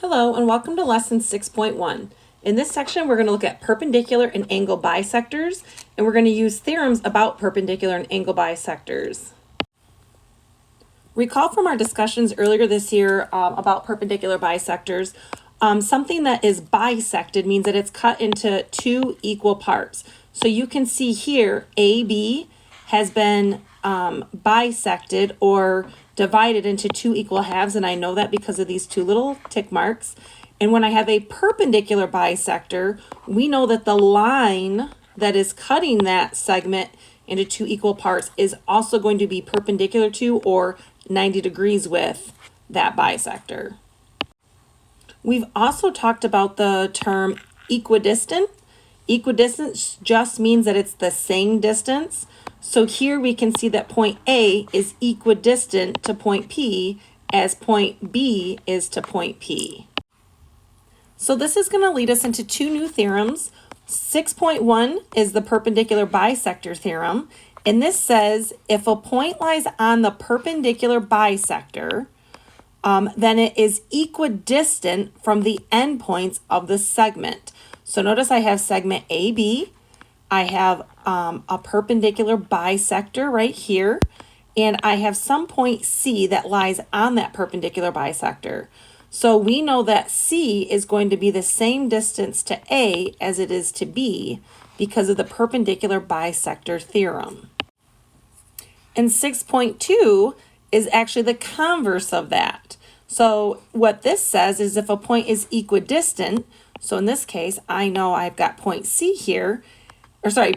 Hello and welcome to lesson 6.1. In this section we're going to look at perpendicular and angle bisectors, and we're going to use theorems about perpendicular and angle bisectors. Recall from our discussions earlier this year about perpendicular bisectors, something that is bisected means that it's cut into two equal parts. So you can see here AB has been bisected or divided into two equal halves, and I know that because of these two little tick marks. And when I have a perpendicular bisector, we know that the line that is cutting that segment into two equal parts is also going to be perpendicular to or 90 degrees with that bisector. We've also talked about the term equidistant. Equidistant just means that it's the same distance. So here we can see that point A is equidistant to point P as point B is to point P. So this is going to lead us into two new theorems. 6.1 is the perpendicular bisector theorem, and this says if a point lies on the perpendicular bisector, then it is equidistant from the endpoints of the segment. So notice I have segment AB, I have a perpendicular bisector right here, and I have some point C that lies on that perpendicular bisector. So we know that C is going to be the same distance to A as it is to B because of the perpendicular bisector theorem. And 6.2 is actually the converse of that. So what this says is if a point is equidistant, so in this case, I know I've got point C here,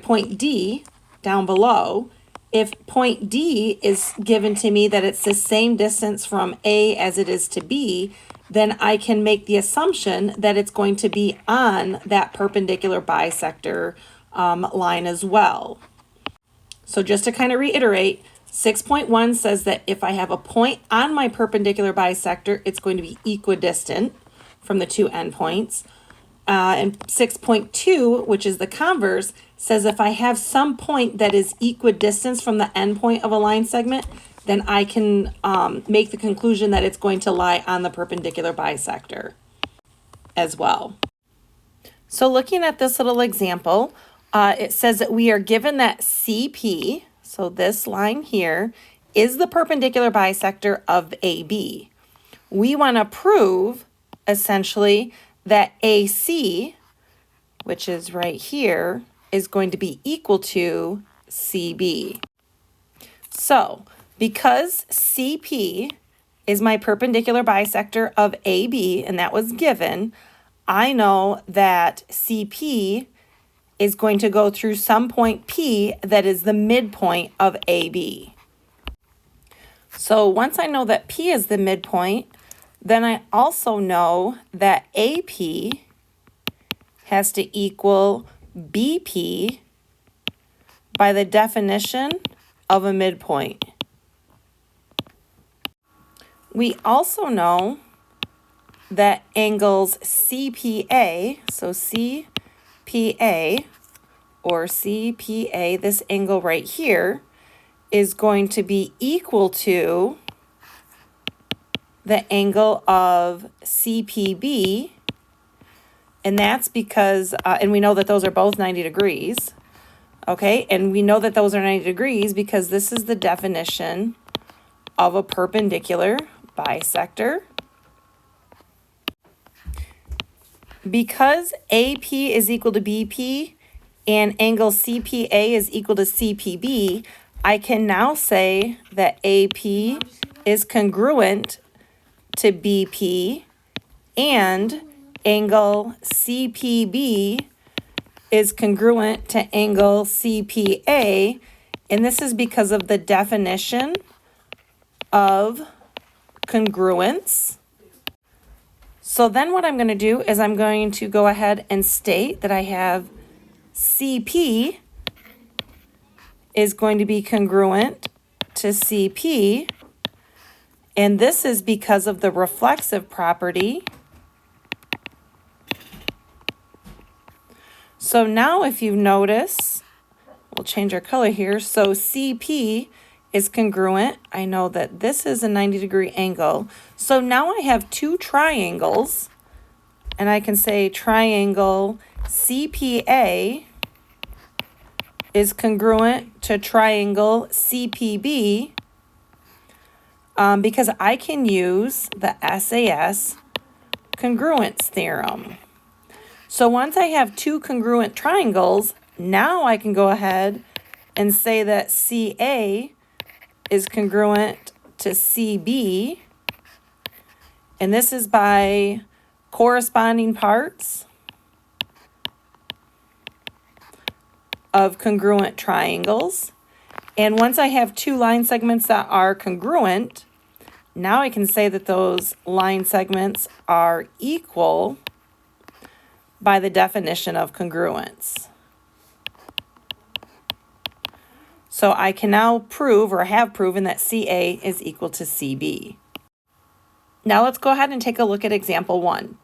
point D down below. If point D is given to me that it's the same distance from A as it is to B, then I can make the assumption that it's going to be on that perpendicular bisector line as well. So just to kind of reiterate, 6.1 says that if I have a point on my perpendicular bisector, it's going to be equidistant from the two endpoints. And 6.2, which is the converse, says if I have some point that is equidistant from the endpoint of a line segment, then I can make the conclusion that it's going to lie on the perpendicular bisector as well. So looking at this little example, it says that we are given that CP, so this line here, is the perpendicular bisector of AB. We want to prove, essentially, that AC, which is right here, is going to be equal to CB. So, because CP is my perpendicular bisector of AB, and that was given, I know that CP is going to go through some point P that is the midpoint of AB. So once I know that P is the midpoint, then I also know that AP has to equal BP by the definition of a midpoint. We also know that angles CPA, so CPA or CPA, this angle right here, is going to be equal to the angle of CPB, and that's because, and we know that those are both 90 degrees, okay? And we know that those are 90 degrees because this is the definition of a perpendicular bisector. Because AP is equal to BP and angle CPA is equal to CPB, I can now say that AP is congruent to BP and angle CPB is congruent to angle CPA, and this is because of the definition of congruence. So then what I'm going to do is I'm going to go ahead and state that I have CP is going to be congruent to CP, and this is because of the reflexive property. So now if you notice, we'll change our color here. So CP is congruent. I know that this is a 90-degree angle. So now I have two triangles, and I can say triangle CPA is congruent to triangle CPB because I can use the SAS congruence theorem. So once I have two congruent triangles, now I can go ahead and say that CA is congruent to CB, and this is by corresponding parts of congruent triangles. And once I have two line segments that are congruent, now I can say that those line segments are equal by the definition of congruence. So I can now prove, or have proven, that CA is equal to CB. Now let's go ahead and take a look at example 1.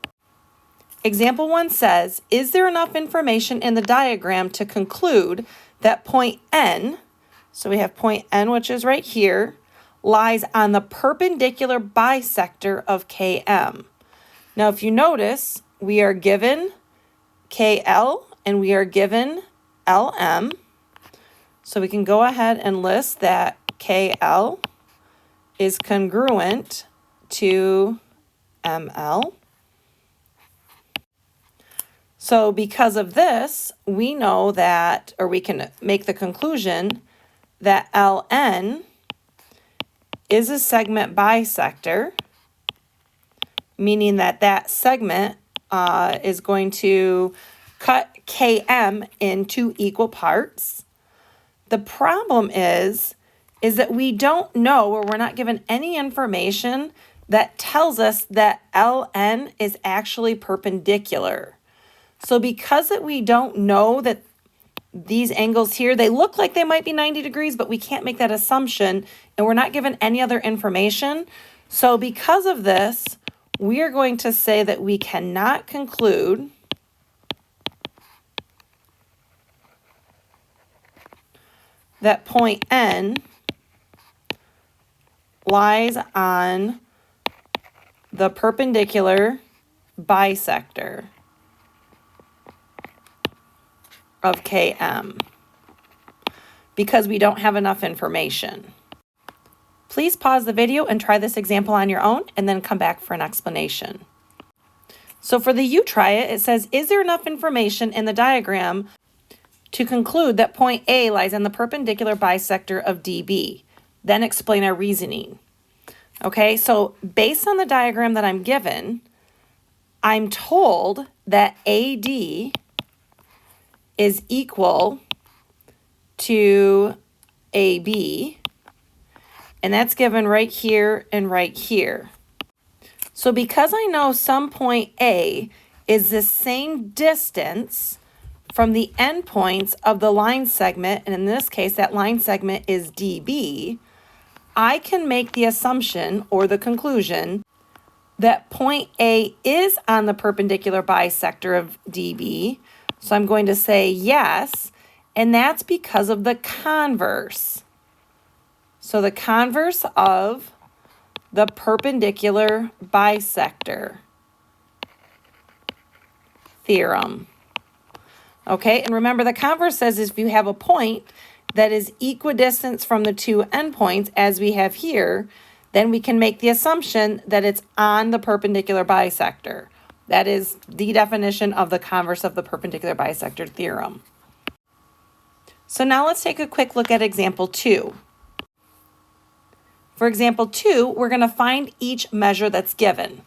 Example 1 says, is there enough information in the diagram to conclude that point N, so we have point N, which is right here, lies on the perpendicular bisector of KM. Now if you notice, we are given KL and we are given LM. So we can go ahead and list that KL is congruent to ML. So because of this, we know that, or we can make the conclusion that LN is a segment bisector, meaning that that segment is going to cut KM in two equal parts. The problem is that we don't know, or we're not given any information that tells us that LN is actually perpendicular. So because that we don't know that these angles here, they look like they might be 90 degrees, but we can't make that assumption, and we're not given any other information. So because of this, we are going to say that we cannot conclude that point N lies on the perpendicular bisector of KM because we don't have enough information. Please pause the video and try this example on your own and then come back for an explanation. So for the you try it, it says, is there enough information in the diagram to conclude that point A lies on the perpendicular bisector of DB? Then explain our reasoning. Okay, so based on the diagram that I'm given, I'm told that AD is equal to AB, and that's given right here and right here. So because I know some point A is the same distance from the endpoints of the line segment, and in this case, that line segment is DB, I can make the assumption or the conclusion that point A is on the perpendicular bisector of DB. So I'm going to say yes, and that's because of the converse. So the converse of the perpendicular bisector theorem. Okay, and remember the converse says if you have a point that is equidistant from the two endpoints, as we have here, then we can make the assumption that it's on the perpendicular bisector. That is the definition of the converse of the perpendicular bisector theorem. So now let's take a quick look at example 2. For example 2, we're going to find each measure that's given.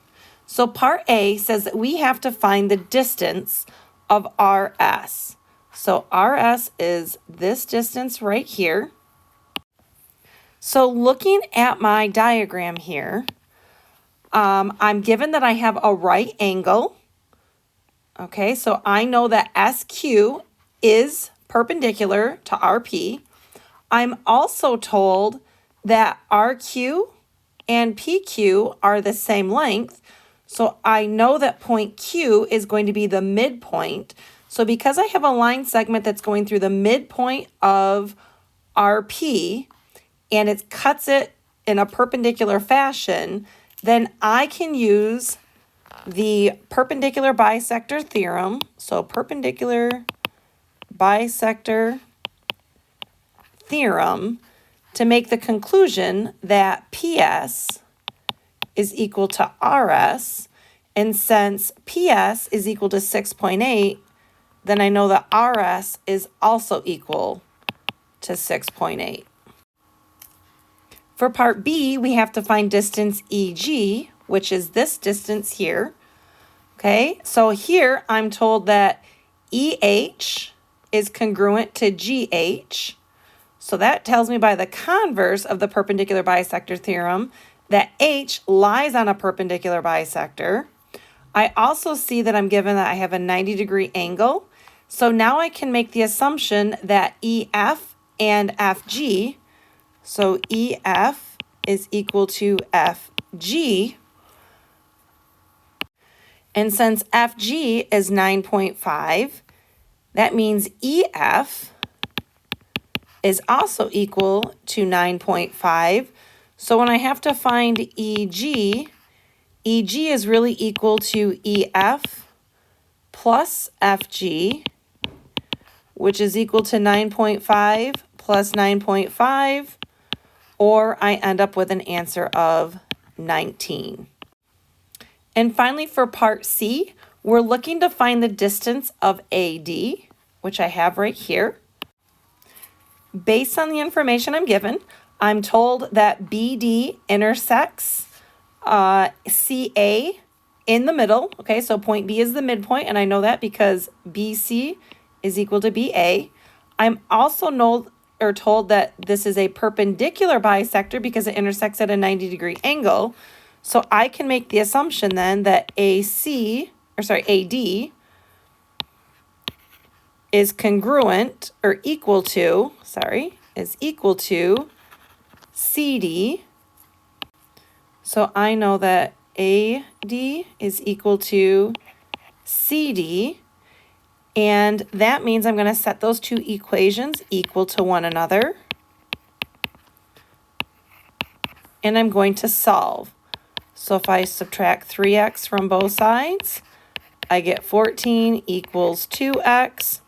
So part A says that we have to find the distance of RS. So RS is this distance right here. So looking at my diagram here, I'm given that I have a right angle. Okay, so I know that SQ is perpendicular to RP. I'm also told that RQ and PQ are the same length. So I know that point Q is going to be the midpoint. So because I have a line segment that's going through the midpoint of RP, and it cuts it in a perpendicular fashion, then I can use the perpendicular bisector theorem. So perpendicular bisector theorem to make the conclusion that PS is equal to RS. And since PS is equal to 6.8, then I know that RS is also equal to 6.8. For part B, we have to find distance EG, which is this distance here. Okay, so here I'm told that EH is congruent to GH. So that tells me by the converse of the perpendicular bisector theorem that H lies on a perpendicular bisector. I also see that I'm given that I have a 90-degree angle. So now I can make the assumption that EF and FG, so EF is equal to FG. And since FG is 9.5, that means EF is also equal to 9.5. So when I have to find EG, EG is really equal to EF plus FG, which is equal to 9.5 plus 9.5, or I end up with an answer of 19. And finally, for part C, we're looking to find the distance of AD, which I have right here. Based on the information I'm given, I'm told that BD intersects CA in the middle. Okay, so point B is the midpoint, and I know that because BC is equal to BA. I'm also told that this is a perpendicular bisector because it intersects at a 90-degree angle. So I can make the assumption then that AD is congruent or equal to CD. So I know that AD is equal to CD, and that means I'm going to set those two equations equal to one another, and I'm going to solve. So if I subtract 3x from both sides, I get 14 equals 2x,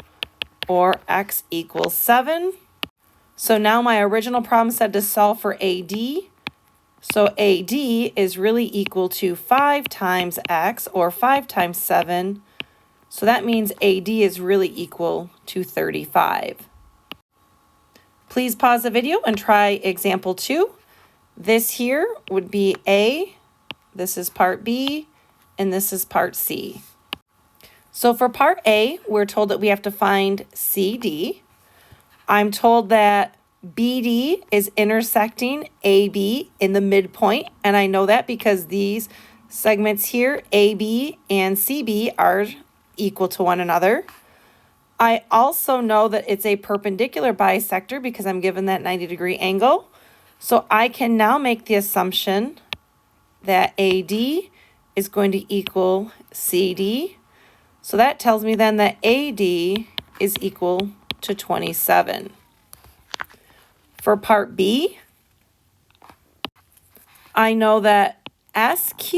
or x equals 7. So now my original problem said to solve for AD. So AD is really equal to 5 times x, or 5 times 7. So that means AD is really equal to 35. Please pause the video and try example 2. This here would be A. This is part B, and this is part C. So for part A, we're told that we have to find CD. I'm told that BD is intersecting AB in the midpoint, and I know that because these segments here, AB and CB, are equal to one another. I also know that it's a perpendicular bisector because I'm given that 90-degree angle. So I can now make the assumption that AD is going to equal CD. So that tells me then that AD is equal to 27. For part B, I know that SQ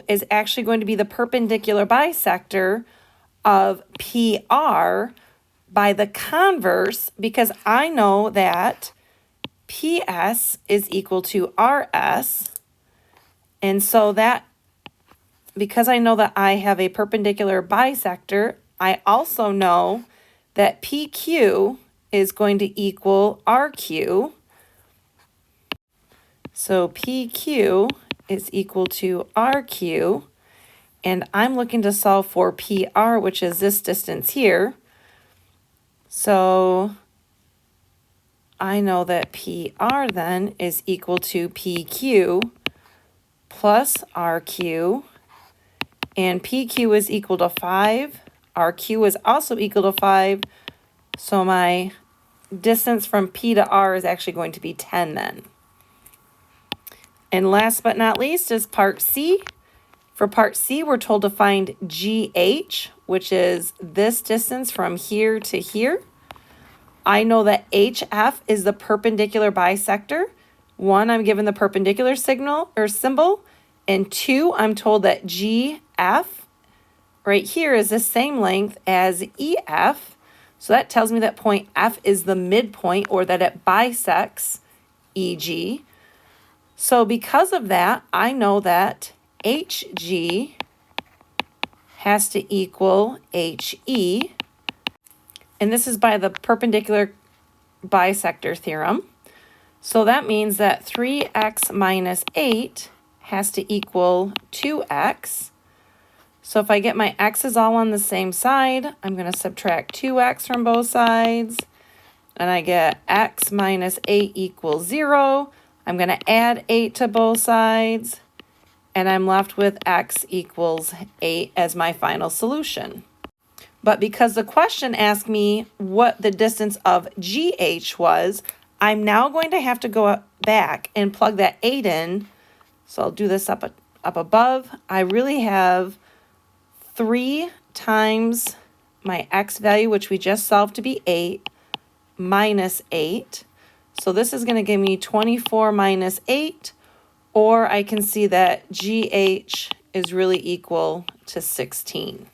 is actually going to be the perpendicular bisector of PR by the converse, because I know that PS is equal to RS. And so that, because I know that I have a perpendicular bisector, I also know that PQ is going to equal RQ. So PQ is equal to RQ, and I'm looking to solve for PR, which is this distance here. So I know that PR then is equal to PQ plus RQ, and PQ is equal to 5. RQ is also equal to 5. So my distance from P to R is actually going to be 10 then. And last but not least is part C. For part C, we're told to find GH, which is this distance from here to here. I know that HF is the perpendicular bisector 1, I'm given the perpendicular signal or symbol, and 2, I'm told that GF right here is the same length as EF. So that tells me that point F is the midpoint, or that it bisects EG. So because of that, I know that HG has to equal HE. And this is by the perpendicular bisector theorem. So that means that 3x minus 8 has to equal 2x. So if I get my x's all on the same side, I'm going to subtract 2x from both sides. And I get x minus 8 equals 0. I'm going to add 8 to both sides. And I'm left with x equals 8 as my final solution. But because the question asked me what the distance of GH was, I'm now going to have to go back and plug that 8 in. So I'll do this up above. I really have 3 times my x value, which we just solved to be 8, minus 8. So this is going to give me 24 minus 8, or I can see that GH is really equal to 16.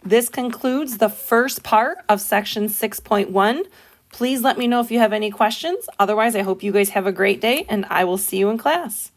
This concludes the first part of section 6.1. Please let me know if you have any questions. Otherwise, I hope you guys have a great day, and I will see you in class.